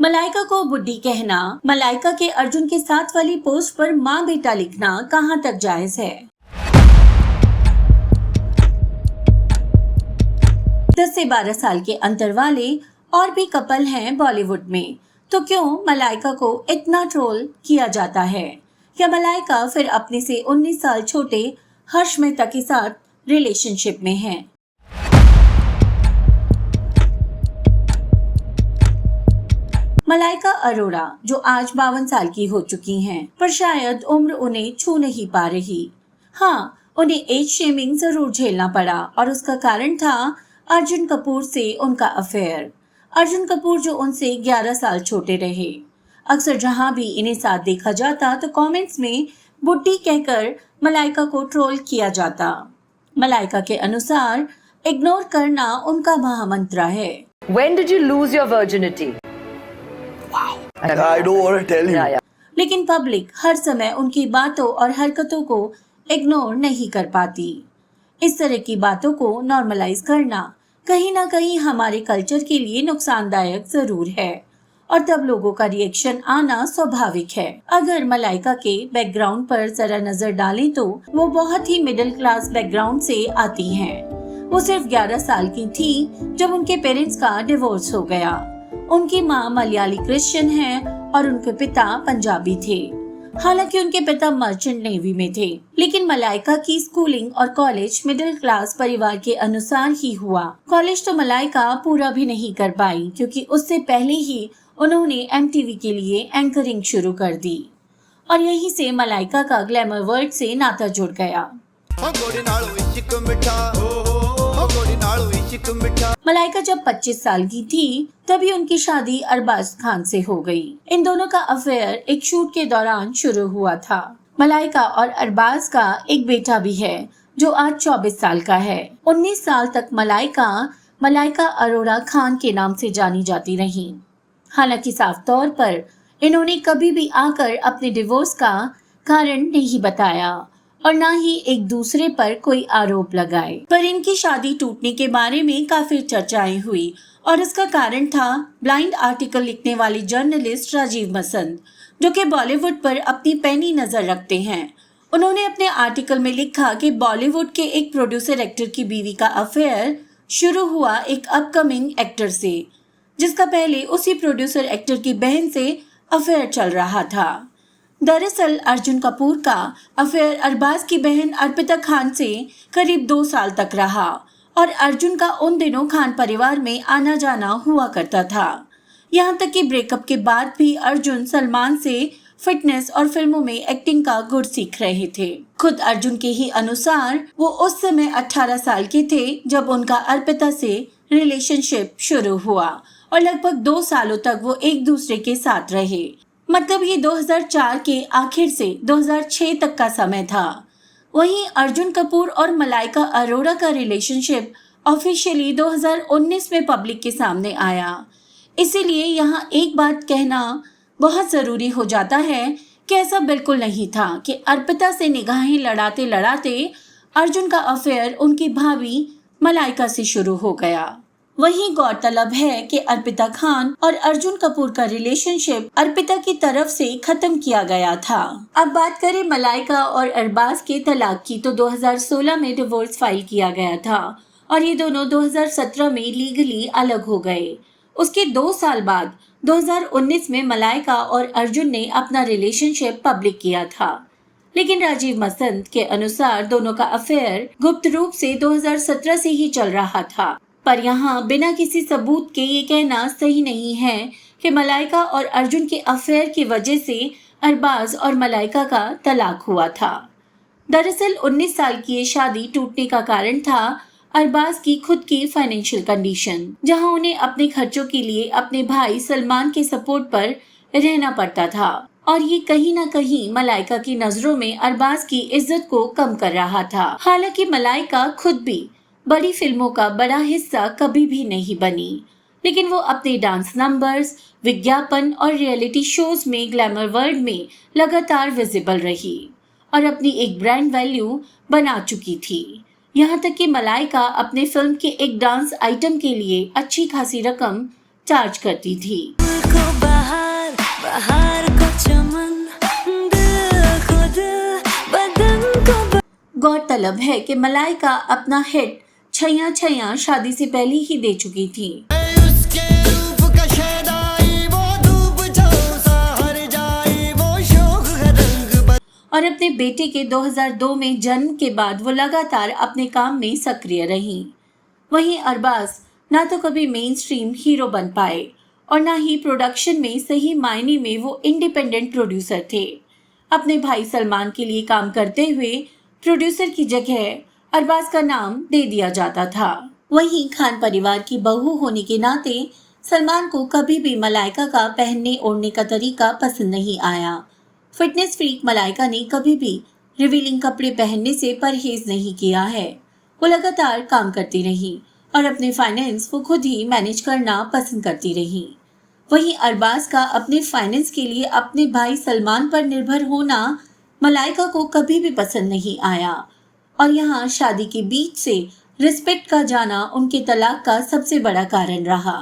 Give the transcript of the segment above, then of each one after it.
मलाइका को बुड्ढी कहना, मलाइका के अर्जुन के साथ वाली पोस्ट पर माँ बेटा लिखना कहां तक जायज है? 10 से 12 साल के अंतर वाले और भी कपल हैं बॉलीवुड में, तो क्यों मलाइका को इतना ट्रोल किया जाता है? क्या मलाइका फिर अपने से 19 साल छोटे हर्ष मेहता के साथ रिलेशनशिप में है? मलाइका अरोड़ा जो आज 52 साल की हो चुकी हैं, पर शायद उम्र उन्हें छू नहीं पा रही। हाँ, उन्हें एज शेमिंग जरूर झेलना पड़ा और उसका कारण था अर्जुन कपूर से उनका अफेयर। अर्जुन कपूर जो उनसे 11 साल छोटे रहे। अक्सर जहां भी इन्हें साथ देखा जाता तो कमेंट्स में बुड्ढी कहकर मलाइका को ट्रोल किया जाता। मलाइका के अनुसार इग्नोर करना उनका महामंत्र है। When did you lose your virginity? Wow. I don't want to tell you. Yeah. लेकिन पब्लिक हर समय उनकी बातों और हरकतों को इग्नोर नहीं कर पाती। इस तरह की बातों को नॉर्मलाइज करना कहीं ना कहीं हमारे कल्चर के लिए नुकसानदायक जरूर है और तब लोगों का रिएक्शन आना स्वाभाविक है। अगर मलाइका के बैकग्राउंड पर जरा नजर डालें तो वो बहुत ही मिडिल क्लास बैकग्राउंड से आती हैं। वो सिर्फ 11 साल की थी जब उनके पेरेंट्स का डिवोर्स हो गया। उनकी माँ मलयाली क्रिश्चियन है और उनके पिता पंजाबी थे। हालांकि उनके पिता मर्चेंट नेवी में थे, लेकिन मलाइका की स्कूलिंग और कॉलेज मिडिल क्लास परिवार के अनुसार ही हुआ। कॉलेज तो मलाइका पूरा भी नहीं कर पाई क्योंकि उससे पहले ही उन्होंने MTV के लिए एंकरिंग शुरू कर दी और यहीं से मलाइका का ग्लैमर वर्ल्ड से नाता जुड़ गया। मलाइका जब 25 साल की थी तभी उनकी शादी अरबाज खान से हो गई। इन दोनों का अफेयर एक शूट के दौरान शुरू हुआ था। मलाइका और अरबाज का एक बेटा भी है जो आज 24 साल का है। 19 साल तक मलाइका अरोड़ा खान के नाम से जानी जाती रही। हालांकि साफ तौर पर इन्होंने कभी भी आकर अपने डिवोर्स का कारण नहीं बताया और न ही एक दूसरे पर कोई आरोप लगाए। पर इनकी शादी टूटने के बारे में काफी चर्चाएं हुई और इसका कारण था ब्लाइंड आर्टिकल लिखने वाली जर्नलिस्ट राजीव मसंद, जो कि बॉलीवुड पर अपनी पैनी नजर रखते हैं। उन्होंने अपने आर्टिकल में लिखा कि बॉलीवुड के एक प्रोड्यूसर एक्टर की बीवी का अफेयर शुरू हुआ एक अपकमिंग एक्टर से, जिसका पहले उसी प्रोड्यूसर एक्टर की बहन से अफेयर चल रहा था। दरअसल अर्जुन कपूर का अफेयर अरबाज की बहन अर्पिता खान से करीब 2 साल तक रहा और अर्जुन का उन दिनों खान परिवार में आना जाना हुआ करता था। यहाँ तक कि ब्रेकअप के बाद भी अर्जुन सलमान से फिटनेस और फिल्मों में एक्टिंग का गुर सीख रहे थे। खुद अर्जुन के ही अनुसार वो उस समय 18 साल के थे जब उनका अर्पिता से रिलेशनशिप शुरू हुआ और लगभग 2 सालों तक वो एक दूसरे के साथ रहे। मतलब ये 2004 के आखिर से 2006 तक का समय था। वहीं अर्जुन कपूर और मलाइका अरोड़ा का रिलेशनशिप ऑफिशियली 2019 में पब्लिक के सामने आया। इसीलिए यहाँ एक बात कहना बहुत जरूरी हो जाता है कि ऐसा बिल्कुल नहीं था कि अर्पिता से निगाहें लड़ाते लड़ाते अर्जुन का अफेयर उनकी भाभी मलाइका से शुरू हो गया। वहीं गौरतलब है कि अर्पिता खान और अर्जुन कपूर का रिलेशनशिप अर्पिता की तरफ से खत्म किया गया था। अब बात करें मलाइका और अरबाज के तलाक की तो 2016 में डिवोर्स फाइल किया गया था और ये दोनों 2017 में लीगली अलग हो गए। उसके 2 साल बाद 2019 में मलाइका और अर्जुन ने अपना रिलेशनशिप पब्लिक किया था, लेकिन राजीव मसंद के अनुसार दोनों का अफेयर गुप्त रूप से 2017 से ही चल रहा था। पर यहाँ बिना किसी सबूत के ये कहना सही नहीं है कि मलाइका और अर्जुन के अफेयर की वजह से अरबाज और मलाइका का तलाक हुआ था। दरअसल 19 साल की ये शादी टूटने का कारण था अरबाज की खुद की फाइनेंशियल कंडीशन, जहां उन्हें अपने खर्चों के लिए अपने भाई सलमान के सपोर्ट पर रहना पड़ता था और ये कहीं ना कहीं मलाइका की नजरों में अरबाज की इज्जत को कम कर रहा था। हालांकि मलाइका खुद भी बड़ी फिल्मों का बड़ा हिस्सा कभी भी नहीं बनी, लेकिन वो अपने डांस नंबर्स, विज्ञापन और रियलिटी शोज में ग्लैमर वर्ल्ड में लगातार विजिबल रही और अपनी एक ब्रांड वैल्यू बना चुकी थी। यहाँ तक कि मलाइका अपने फिल्म के एक डांस आइटम के लिए अच्छी खासी रकम चार्ज करती थी। गौरतलब है कि मलाइका अपना हिट छैया छैया शादी से पहले ही दे चुकी थी। और अपने बेटे के 2002 में जन्म के बाद वो लगातार अपने काम में सक्रिय रहीं। वहीं अरबाज ना तो कभी मेन स्ट्रीम हीरो बन पाए और ना ही प्रोडक्शन में सही मायने में वो इंडिपेंडेंट प्रोड्यूसर थे। अपने भाई सलमान के लिए काम करते हुए प्रोड्यूसर की जगह अरबाज का नाम दे दिया जाता था। वहीं खान परिवार की बहू होने के नाते सलमान को कभी भी मलाइका का पहनने ओढ़ने का तरीका पसंद नहीं आया। फिटनेस फ्रीक मलाइका ने कभी भी रिवीलिंग कपड़े पहनने से परहेज नहीं किया है। वो लगातार काम करती रही और अपने फाइनेंस वो खुद ही मैनेज करना पसंद करती रही। वहीं अरबाज का अपने फाइनेंस के लिए अपने भाई सलमान पर निर्भर होना मलाइका को कभी भी पसंद नहीं आया और यहाँ शादी के बीच से रिस्पेक्ट का जाना उनके तलाक का सबसे बड़ा कारण रहा।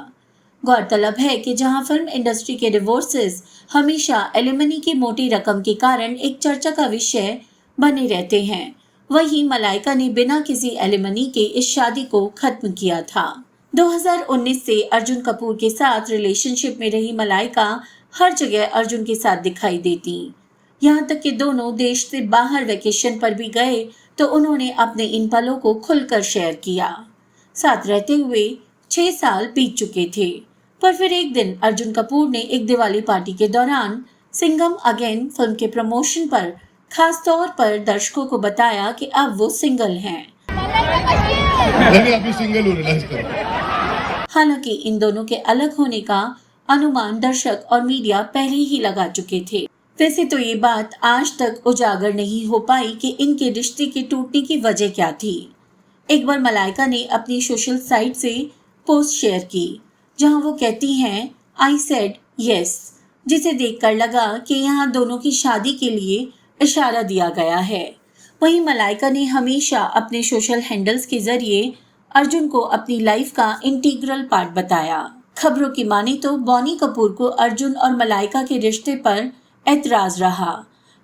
गौरतलब है कि जहां फिल्म इंडस्ट्री के डिवोर्सेस हमेशा एलिमनी की मोटी रकम के कारण एक चर्चा का विषय बने रहते हैं, वहीं मलाइका ने बिना किसी एलिमनी के इस शादी को खत्म किया था। 2019 से अर्जुन कपूर के साथ रिलेशनशिप में रही मलाइका हर जगह अर्जुन के साथ दिखाई देती। यहाँ तक कि दोनों देश से बाहर वेकेशन पर भी गए तो उन्होंने अपने इन पलों को खुलकर शेयर किया। साथ रहते हुए 6 साल बीत चुके थे, पर फिर एक दिन अर्जुन कपूर ने एक दिवाली पार्टी के दौरान सिंघम अगेन फिल्म के प्रमोशन पर खास तौर पर दर्शकों को बताया कि अब वो सिंगल हैं। हालांकि इन दोनों के अलग होने का अनुमान दर्शक और मीडिया पहले ही लगा चुके थे। वैसे तो ये बात आज तक उजागर नहीं हो पाई कि इनके रिश्ते के टूटने की वजह क्या थी। एक बार मलाइका ने अपनी सोशल साइट से पोस्ट शेयर की जहां वो कहती हैं आई सेड यस, जिसे देखकर लगा कि यहाँ दोनों की शादी के लिए इशारा दिया गया है। वहीं मलाइका ने हमेशा अपने सोशल हैंडल्स के जरिए अर्जुन को अपनी लाइफ का इंटीग्रल पार्ट बताया। खबरों की माने तो बॉनी कपूर को अर्जुन और मलाइका के रिश्ते पर ऐतराज रहा।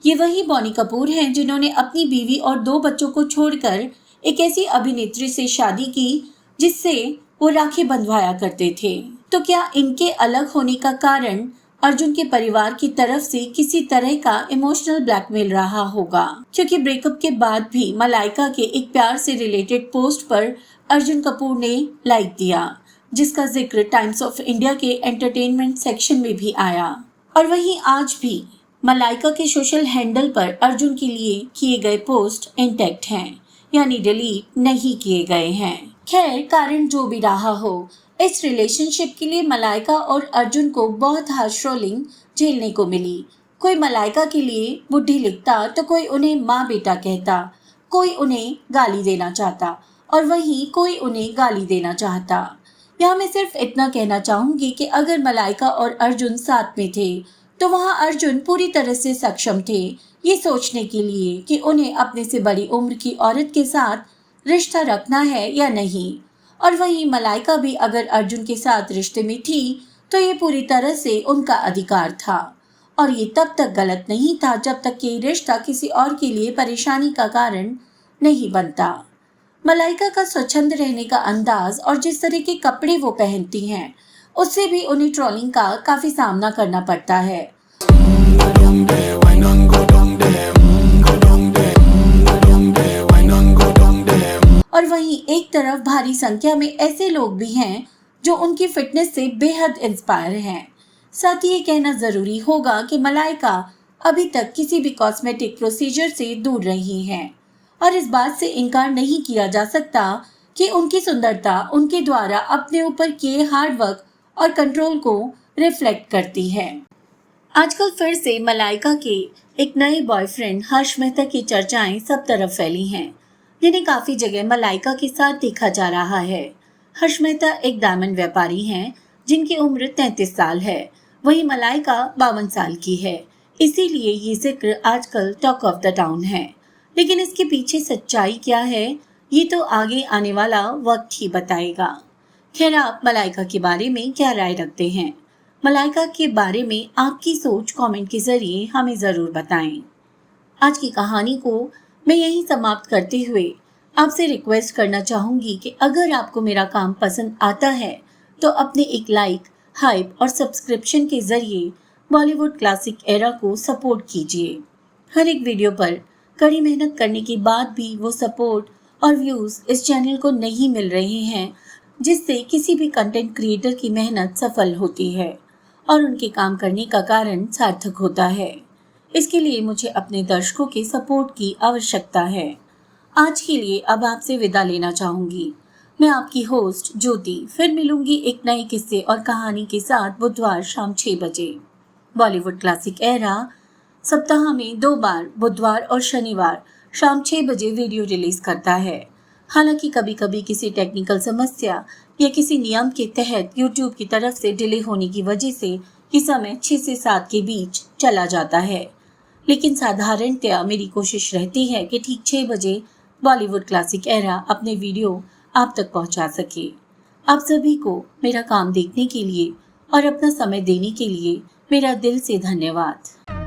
ये वही बॉनी कपूर हैं जिन्होंने अपनी बीवी और 2 बच्चों को छोड़कर एक ऐसी अभिनेत्री से शादी की जिससे वो राखी बंधवाया करते थे। तो क्या इनके अलग होने का कारण अर्जुन के परिवार की तरफ से किसी तरह का इमोशनल ब्लैकमेल रहा होगा? क्योंकि ब्रेकअप के बाद भी मलाइका के एक प्यार से रिलेटेड पोस्ट पर अर्जुन कपूर ने लाइक दिया, जिसका जिक्र टाइम्स ऑफ इंडिया के एंटरटेनमेंट सेक्शन में भी आया। और वहीं आज भी मलाइका के सोशल हैंडल पर अर्जुन के लिए किए गए पोस्ट इंटैक्ट हैं, यानी डिलीट नहीं किए गए हैं। खैर, कारण जो भी रहा हो, इस रिलेशनशिप के लिए मलाइका और अर्जुन को बहुत हार्श ट्रोलिंग झेलने को मिली। कोई मलाइका के लिए बुढ़ी लिखता तो कोई उन्हें माँ बेटा कहता, कोई उन्हें गाली देना चाहता और वहीं कोई उन्हें गाली देना चाहता। यहाँ मैं सिर्फ इतना कहना चाहूँगी कि अगर मलाइका और अर्जुन साथ में थे तो वहाँ अर्जुन पूरी तरह से सक्षम थे ये सोचने के लिए कि उन्हें अपने से बड़ी उम्र की औरत के साथ रिश्ता रखना है या नहीं। और वहीं मलाइका भी अगर अर्जुन के साथ रिश्ते में थी तो ये पूरी तरह से उनका अधिकार था और ये तब तक गलत नहीं था जब तक कि रिश्ता किसी और के लिए परेशानी का कारण नहीं बनता। मलाइका का स्वच्छंद रहने का अंदाज और जिस तरह के कपड़े वो पहनती हैं उससे भी उन्हें ट्रोलिंग का काफी सामना करना पड़ता है। और वहीं एक तरफ भारी संख्या में ऐसे लोग भी हैं जो उनकी फिटनेस से बेहद इंस्पायर हैं। साथ ही ये कहना जरूरी होगा कि मलाइका अभी तक किसी भी कॉस्मेटिक प्रोसीजर से दूर रही हैं और इस बात से इनकार नहीं किया जा सकता कि उनकी सुंदरता उनके द्वारा अपने ऊपर किए हार्डवर्क और कंट्रोल को रिफ्लेक्ट करती है। आजकल फिर से मलाइका के एक नए बॉयफ्रेंड हर्ष मेहता की चर्चाएं सब तरफ फैली हैं, जिन्हें काफी जगह मलाइका के साथ देखा जा रहा है। हर्ष मेहता एक डायमंड व्यापारी हैं जिनकी उम्र 33 साल है, वहीं मलाइका 52 साल की है। इसीलिए ये जिक्र आजकल टॉक ऑफ द टाउन है। लेकिन इसके पीछे सच्चाई क्या है ये तो आगे आने वाला वक्त ही बताएगा। खैर, आप मलाइका के बारे में क्या राय रखते हैं? मलाइका के बारे में आपकी सोच कमेंट के जरिए हमें ज़रूर बताएं। आज की कहानी को मैं यही समाप्त करते हुए आपसे रिक्वेस्ट करना चाहूंगी कि अगर आपको मेरा काम पसंद आता है तो अपने एक लाइक, हाइप और सब्सक्रिप्शन के जरिए बॉलीवुड क्लासिक एरा को सपोर्ट कीजिए। हर एक वीडियो पर कड़ी मेहनत करने के बाद भी वो सपोर्ट और व्यूज इस चैनल को नहीं मिल रहे हैं, जिससे किसी भी कंटेंट क्रिएटर की मेहनत सफल होती है और उनके काम करने का कारण सार्थक होता है। इसके लिए मुझे अपने दर्शकों के सपोर्ट की आवश्यकता है। आज के लिए अब आपसे विदा लेना चाहूंगी। मैं आपकी होस्ट ज्योति फिर मिलूंगी एक नए किस्से और कहानी के साथ बुधवार शाम 6 बजे। बॉलीवुड क्लासिक एरा सप्ताह में 2 बार बुधवार और शनिवार शाम 6 बजे वीडियो रिलीज करता है। हालांकि कभी कभी किसी टेक्निकल समस्या या किसी नियम के तहत YouTube की तरफ से डिले होने की वजह से ये समय 6 से 7 के बीच चला जाता है, लेकिन साधारणतया मेरी कोशिश रहती है कि ठीक 6 बजे बॉलीवुड क्लासिक एरा अपने वीडियो आप तक पहुंचा सके। आप सभी को मेरा काम देखने के लिए और अपना समय देने के लिए मेरा दिल से धन्यवाद।